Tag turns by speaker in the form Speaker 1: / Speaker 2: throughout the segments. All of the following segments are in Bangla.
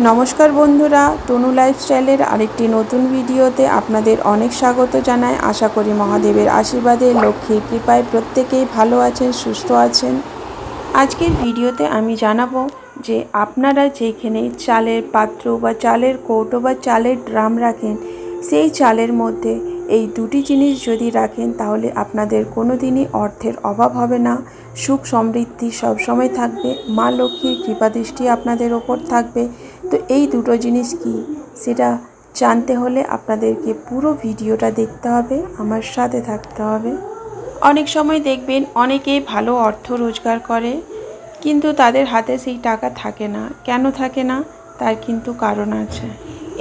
Speaker 1: নমস্কার বন্ধুরা, তনু লাইফস্টাইলের আরেকটি নতুন ভিডিওতে আপনাদের অনেক স্বাগত জানাই। আশা করি মহাদেবের আশীর্বাদে, লক্ষ্মীর কৃপায় প্রত্যেকেই ভালো আছেন, সুস্থ আছেন। আজকের ভিডিওতে আমি জানাবো যে আপনারা যেখানে চালের পাত্র বা চালের কৌটো বা চালের ড্রাম রাখেন, সেই চালের মধ্যে এই দুটি জিনিস যদি রাখেন তাহলে আপনাদের কোনো দিনই অর্থের অভাব হবে না, সুখ সমৃদ্ধি সবসময় থাকবে, মা লক্ষ্মীর কৃপাদৃষ্টি আপনাদের ওপর থাকবে। তো এই দুটো জিনিস কি সেটা জানতে হলে আপনাদেরকে পুরো ভিডিওটা দেখতে হবে, আমার সাথে থাকতে হবে। অনেক সময় দেখবেন অনেকেই ভালো অর্থ রোজগার করে, কিন্তু তাদের হাতে সেই টাকা থাকে না। কেন থাকে না তার কিন্তু কারণ আছে।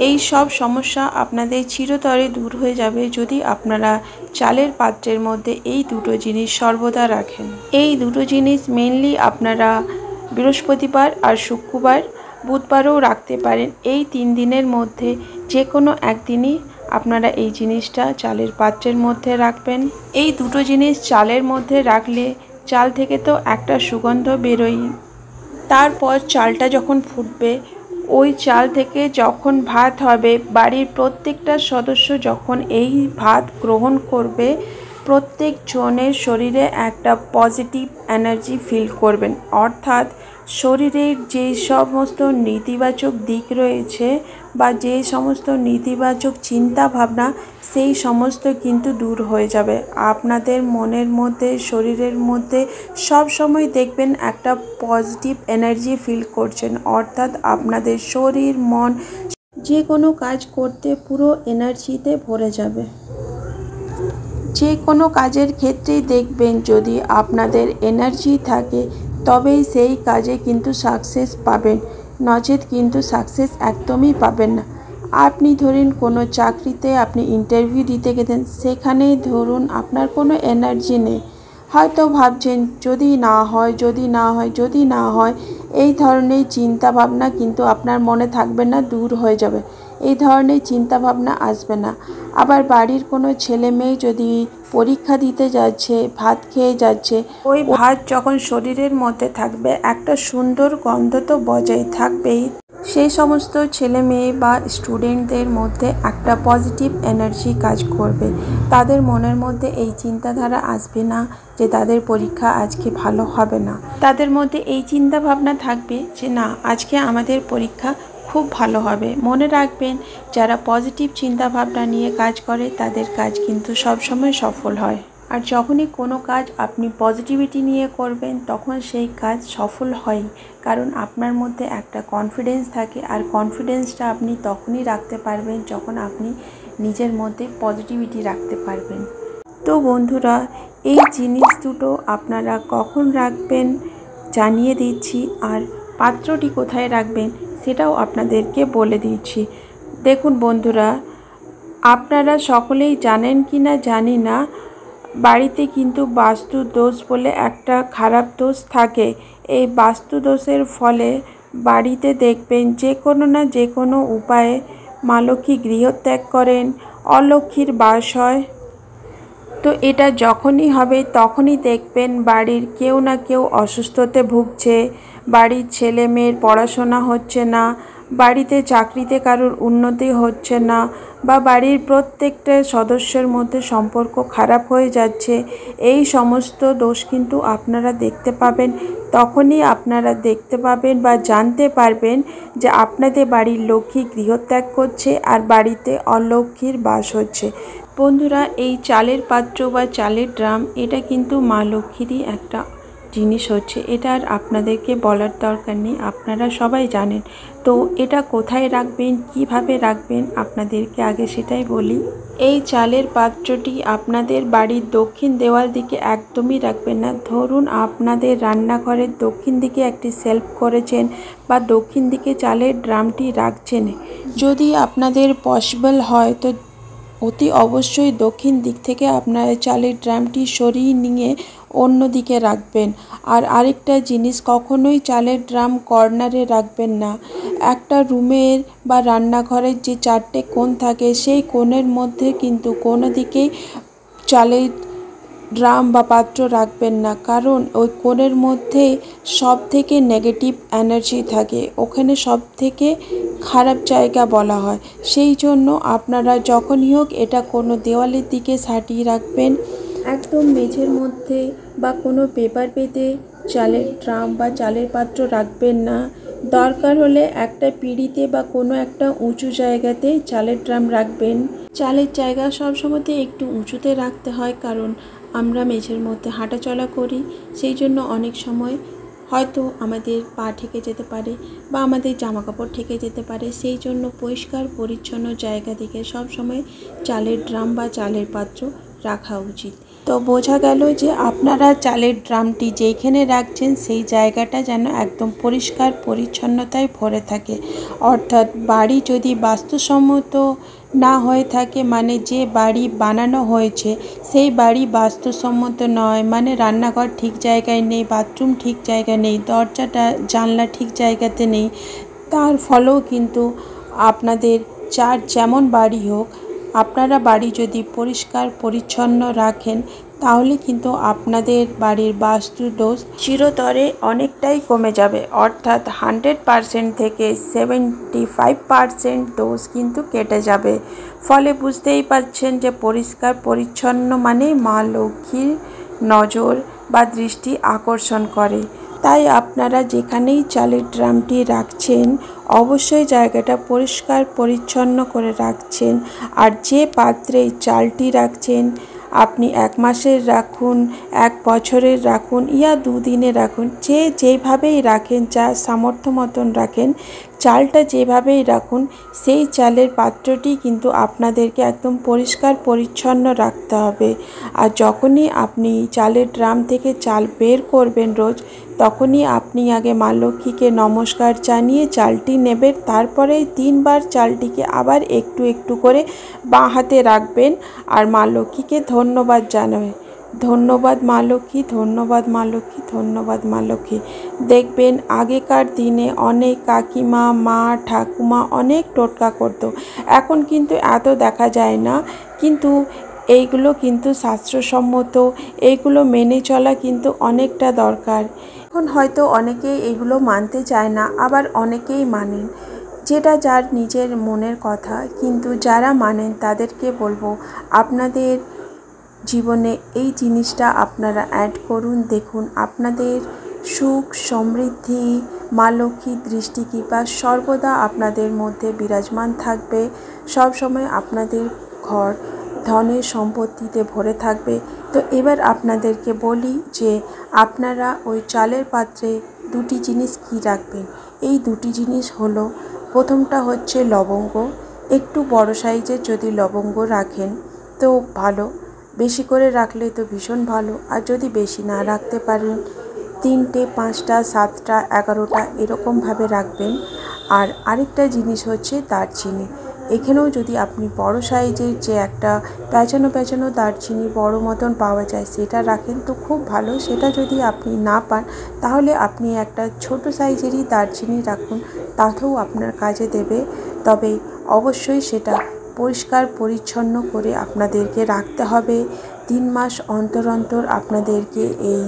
Speaker 1: এই সব সমস্যা আপনাদের চিরতরে দূর হয়ে যাবে যদি আপনারা চালের পাত্রের মধ্যে এই দুটো জিনিস সর্বদা রাখেন। এই দুটো জিনিস মেনলি আপনারা বৃহস্পতিবার আর শুক্রবার, বুধবারও রাখতে পারেন। এই 3 দিনের মধ্যে যে কোনো একদিনই আপনারা এই জিনিসটা চালের পাত্রের মধ্যে রাখবেন। এই দুটো জিনিস চালের মধ্যে রাখলে চাল থেকে তো একটা সুগন্ধ বেরোয়। তারপর চালটা যখন ফুটবে, ওই চাল থেকে যখন ভাত হবে, বাড়ির প্রত্যেকটা সদস্য যখন এই ভাত গ্রহণ করবে, প্রত্যেক জনের শরীরে একটা পজিটিভ এনার্জি ফিল করবেন। অর্থাৎ শরীরের যে সমস্ত নেতিবাচক দিক রয়েছে বা যে সমস্ত নেতিবাচক চিন্তা ভাবনা, সেই সমস্ত কিন্তু দূর হয়ে যাবে। আপনাদের মনের মধ্যে, শরীরের মধ্যে সব সময় দেখবেন একটা পজিটিভ এনার্জি ফিল করছেন। অর্থাৎ আপনাদের শরীর, মন যে কোনো কাজ করতে পুরো এনার্জিতে ভরে যাবে। যে কোনো কাজের ক্ষেত্রেই দেখবেন যদি আপনাদের এনার্জি থাকে তবেই সেই কাজে কিন্তু সাকসেস পাবেন, নচেত কিন্তু সাকসেস একদমই পাবেন না। আপনি ধরুন কোনো চাকরিতে আপনি ইন্টারভিউ দিতে গেলেন, সেখানে ধরুন আপনার কোনো এনার্জি নেই, হয়তো ভাবছেন যদি না হয়, যদি না হয়, যদি না হয়, এই ধরনের চিন্তা ভাবনা কিন্তু আপনার মনে থাকবে না, দূর হয়ে যাবে। এই ধরনের চিন্তা ভাবনা আসবে না। আবার বাড়ির কোনো ছেলে মেয়ে যদি পরীক্ষা দিতে যাচ্ছে, ভাত খেয়ে যাচ্ছে, ওই ভাত যখন শরীরের মধ্যে থাকবে একটা সুন্দর গন্ধ তো বজায় থাকবেই। সেই সমস্ত ছেলে মেয়ে বা স্টুডেন্টদের মধ্যে একটা পজিটিভ এনার্জি কাজ করবে। তাদের মনের মধ্যে এই চিন্তাধারা আসবে না যে তাদের পরীক্ষা আজকে ভালো হবে না। তাদের মধ্যে এই চিন্তা ভাবনা থাকবে যে না, আজকে আমাদের পরীক্ষা খুব ভালো হবে। মনে রাখবেন, যারা পজিটিভ চিন্তা ভাবনা নিয়ে কাজ করে তাদের কাজ কিন্তু সবসময় সফল হয়। আর যখনই কোনো কাজ আপনি পজিটিভিটি নিয়ে করবেন তখন সেই কাজ সফল হয়, কারণ আপনার মধ্যে একটা কনফিডেন্স থাকে। আর কনফিডেন্সটা আপনি তখনই রাখতে পারবেন যখন আপনি নিজের মধ্যে পজিটিভিটি রাখতে পারবেন। তো বন্ধুরা, এই জিনিস দুটো আপনারা কখন রাখবেন জানিয়ে দিচ্ছি, আর পাত্রটি কোথায় রাখবেন সেটাও আপনাদেরকে বলে দিচ্ছি। দেখুন বন্ধুরা, আপনারা সকলেই জানেন কি না জানি না, বাড়িতে কিন্তু বাস্তু দোষ বলে একটা খারাপ দোষ থাকে। এই বাস্তু দোষের ফলে বাড়িতে দেখবেন যে কোনো না যে কোনো উপায়ে মা লক্ষ্মী গৃহত্যাগ করেন, অলক্ষ্মীর বাস হয়। তো এটা যখনই হবে তখনই দেখবেন বাড়ির কেউ না কেউ অসুস্থতে ভুগছে, বাড়ির ছেলে মেয়ের পড়াশোনা হচ্ছে না, বাড়িতে চাকরিতে কারোর উন্নতি হচ্ছে না, বা বাড়ির প্রত্যেকটা সদস্যের মধ্যে সম্পর্ক খারাপ হয়ে যাচ্ছে। এই সমস্ত দোষ কিন্তু আপনারা দেখতে পাবেন। তখনই আপনারা দেখতে পাবেন বা জানতে পারবেন যে আপনাদের বাড়ির লক্ষ্মী গৃহত্যাগ করছে আর বাড়িতে অলক্ষ্মীর বাস হচ্ছে। বন্ধুরা, এই চালের পাত্র বা চালের ড্রাম, এটা কিন্তু মা লক্ষ্মীরই একটা জিনিস হচ্ছে। এটা আর আপনাদেরকে বলার দরকার নেই, আপনারা সবাই জানেন। তো এটা কোথায় রাখবেন, কিভাবে রাখবেন, আপনাদেরকে আগে সেটাই বলি। এই চালের পাত্রটি আপনাদের বাড়ির দক্ষিণ দেওয়াল দিকে একদমই রাখবেন না। ধরুন আপনাদের রান্নাঘরের দক্ষিণ দিকে একটি সেলফ করেছেন বা দক্ষিণ দিকে চালের ড্রামটি রাখছেন। যদি আপনাদের পসিবল হয় তো অতি অবশ্যই দক্ষিণ দিক থেকে আপনার চালের ড্রামটি সরিয়ে নিয়ে অন্য দিকে রাখবেন। আর আরেকটা জিনিস, কখনোই চালের ড্রাম কর্নারে রাখবেন না। একটা রুমের বা রান্নাঘরের যে 4টে কোণ থাকে, সেই কোণের মধ্যে কিন্তু কোনো দিকেই চালের ড্রাম বা পাত্র রাখবেন না, কারণ ওই কোণের মধ্যে সব থেকে নেগেটিভ এনার্জি থাকে, ওখানে সব থেকে খারাপ জায়গা বলা হয়। সেই জন্য আপনারা যখনই হোক এটা কোনো দেওয়ালের দিকে সাটিয়ে রাখবেন, একদম মেঝের মধ্যে বা কোনো পেপার পেতে চালের ড্রাম বা চালের পাত্র রাখবেন না। দরকার হলে একটা পিঁড়িতে বা কোনো একটা উঁচু জায়গাতে চালের ড্রাম রাখবেন। চালের জায়গা সবসময়তে একটু উঁচুতে রাখতে হয়, কারণ আমরা মেঝের মধ্যে হাঁটাচলা করি, সেই জন্য অনেক সময় হয়তো আমাদের পা ঠেকে যেতে পারে বা আমাদের জামা কাপড় ঠেকে যেতে পারে। সেই জন্য পরিষ্কার পরিচ্ছন্ন জায়গা থেকে সবসময় চালের ড্রাম বা চালের পাত্র রাখা উচিত। তো বোঝা গেল যে আপনারা চালের ড্রামটি যেইখানে রাখছেন সেই জায়গাটা যেন একদম পরিষ্কার পরিচ্ছন্নতায় ভরে থাকে। অর্থাৎ বাড়ি যদি বাস্তুসম্মত না হয়ে থাকে, মানে যে বাড়ি বানানো হয়েছে সেই বাড়ি বাস্তুসম্মত নয়, মানে রান্নাঘর ঠিক জায়গায় নেই, বাথরুম ঠিক জায়গায় নেই, দরজাটা জানলা ঠিক জায়গাতে নেই, তার ফলেও কিন্তু আপনাদের যার যেমন বাড়ি হোক, আপনারা বাড়ি যদি পরিষ্কার পরিচ্ছন্ন রাখেন তাহলে কিন্তু আপনাদের বাড়ির বাস্তু দোষ চিরতরে অনেকটাই কমে যাবে। অর্থাৎ 100% থেকে 75% দোষ কিন্তু কেটে যাবে। ফলে বুঝতেই পারছেন যে পরিষ্কার পরিচ্ছন্ন মানে মা লক্ষ্মীর নজর বা দৃষ্টি আকর্ষণ করে। তাই আপনারা যেখানেই চালের ড্রামটি রাখছেন অবশ্যই জায়গাটা পরিষ্কার পরিচ্ছন্ন করে রাখছেন। আর যে পাত্রে চালটি রাখছেন আপনি 1 মাসের রাখুন, 1 বছরের রাখুন, ইয়া 2 দিনের রাখুন, যেভাবেই রাখেন, যা সামর্থ্য মতন রাখেন, চালটা যেভাবেই রাখুন, সেই চালের পাত্রটি কিন্তু আপনাদেরকে একদম পরিষ্কার পরিচ্ছন্ন রাখতে হবে। আর যখনই আপনি চালের ড্রাম থেকে চাল বের করবেন রোজ, তখনই আপনি আগে মা লক্ষ্মীকে নমস্কার জানিয়ে চালটি নেবেন। তারপরে 3 বার চালটিকে আবার একটু একটু করে বাঁ হাতে রাখবেন আর মা লক্ষ্মীকে ধন্যবাদ জানাবেন। ধন্যবাদ মা লক্ষ্মী, ধন্যবাদ মা লক্ষ্মী, ধন্যবাদ মা লক্ষ্মী। দেখবেন আগেকার দিনে অনেক কাকিমা, মা, ঠাকুমা অনেক টোটকা করতো, এখন কিন্তু এত দেখা যায় না। কিন্তু এইগুলো কিন্তু শাস্ত্রসম্মত, এইগুলো মেনে চলা কিন্তু অনেকটা দরকার। এখন হয়তো অনেকেই এগুলো মানতে চায় না, আবার অনেকেই মানেন, যেটা যার নিজের মনের কথা। কিন্তু যারা মানেন তাদেরকে বলবো আপনাদের জীবনে এই জিনিসটা আপনারা অ্যাড করুন। দেখুন আপনাদের সুখ সমৃদ্ধি, মা লক্ষ্মীর দৃষ্টি কৃপা সর্বদা আপনাদের মধ্যে বিরাজমান থাকবে। সব সময় আপনাদের ঘর ধনের সম্পত্তিতে ভরে থাকবে। তো এবার আপনাদেরকে বলি যে আপনারা ওই চালের পাত্রে 2টি জিনিস কি রাখবেন। এই 2টি জিনিস হলো, প্রথমটা হচ্ছে লবঙ্গ। একটু বড় সাইজের যদি লবঙ্গ রাখেন তো ভালো, বেশি করে রাখলে তো ভীষণ ভালো। আর যদি বেশি না রাখতে পারেন 3টে, 5টা, 7টা, 11টা এরকমভাবে রাখবেন। আর আরেকটা জিনিস হচ্ছে দারচিনি। এখানেও যদি আপনি বড় সাইজের যে একটা প্যাঁচানো প্যাঁচানো দারচিনি বড় মতন পাওয়া যায় সেটা রাখেন তো খুব ভালো। সেটা যদি আপনি না পান তাহলে আপনি একটা ছোট সাইজেরই দারচিনি রাখুন, তাতেও আপনার কাজে দেবে। তবে অবশ্যই সেটা পরিষ্কার পরিচ্ছন্ন করে আপনাদেরকে রাখতে হবে। 3 মাস অন্তর অন্তর আপনাদেরকে এই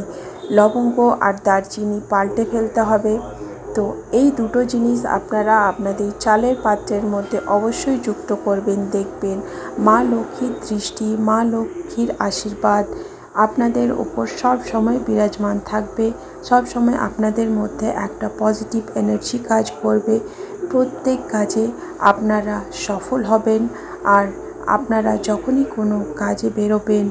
Speaker 1: লবঙ্গ আর দারচিনি পাল্টে ফেলতে হবে। তো এই 2টো জিনিস আপনারা আপনাদের চালের পাত্রের মধ্যে অবশ্যই যুক্ত করবেন। দেখবেন মা লক্ষ্মীর দৃষ্টি, মা লক্ষ্মীর আশীর্বাদ আপনাদের ওপর সব সময় বিরাজমান থাকবে। সব সময় আপনাদের মধ্যে একটা পজিটিভ এনার্জি কাজ করবে। প্রত্যেক কাজে আপনারা সফল হবেন। আর আপনারা যখনই কোনো কাজে বেরোবেন,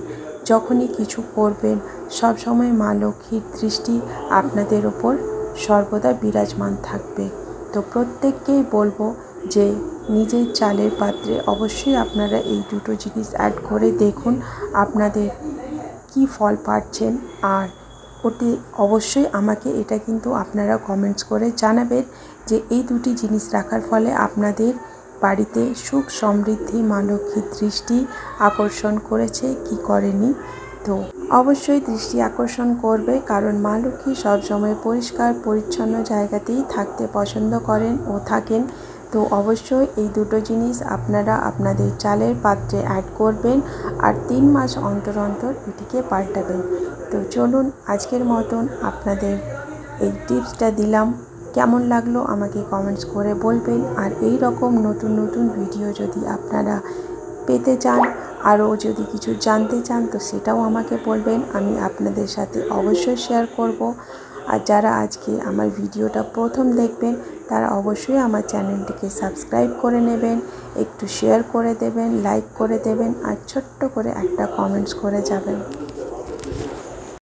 Speaker 1: যখনই কিছু করবেন, সব সময় মা লক্ষ্মীর দৃষ্টি আপনাদের ওপর সর্বদা বিরাজমান থাকবে। তো প্রত্যেককেই বলবো যে নিজের চালের পাত্রে অবশ্যই আপনারা এই 2টো জিনিস অ্যাড করে দেখুন আপনাদের কি ফল পাচ্ছেন। আর ওটি অবশ্যই আমাকে এটা কিন্তু আপনারা কমেন্টস করে জানাবেন যে এই 2টি জিনিস রাখার ফলে আপনাদের বাড়িতে সুখ সমৃদ্ধি, মা লক্ষ্মীর দৃষ্টি আকর্ষণ করেছে কি করেনি। তো অবশ্যই দৃষ্টি আকর্ষণ করবে, কারণ মা লক্ষ্মী সবসময় পরিষ্কার পরিচ্ছন্ন জায়গাতেই থাকতে পছন্দ করেন ও থাকেন। তো অবশ্যই এই দুটো জিনিস আপনারা আপনাদের চালের পাত্রে অ্যাড করবেন আর 3 মাস অন্তর অন্তর এটিকে পাল্টাবেন। তো চলুন আজকের মতন আপনাদের এই টিপসটা দিলাম, কেমন লাগলো আমাকে কমেন্টস করে বলবেন। আর এই রকম নতুন নতুন ভিডিও যদি আপনারা পেতে চান, আরও যদি কিছু জানতে চান, তো সেটাও আমাকে বলবেন, আমি আপনাদের সাথে অবশ্যই শেয়ার করব। আর যারা আজকে আমার ভিডিওটা প্রথম দেখবেন তারা অবশ্যই আমার চ্যানেলটিকে সাবস্ক্রাইব করে নেবেন, একটু শেয়ার করে দেবেন, লাইক করে দেবেন আর ছোট্ট করে একটা কমেন্টস করে যাবেন।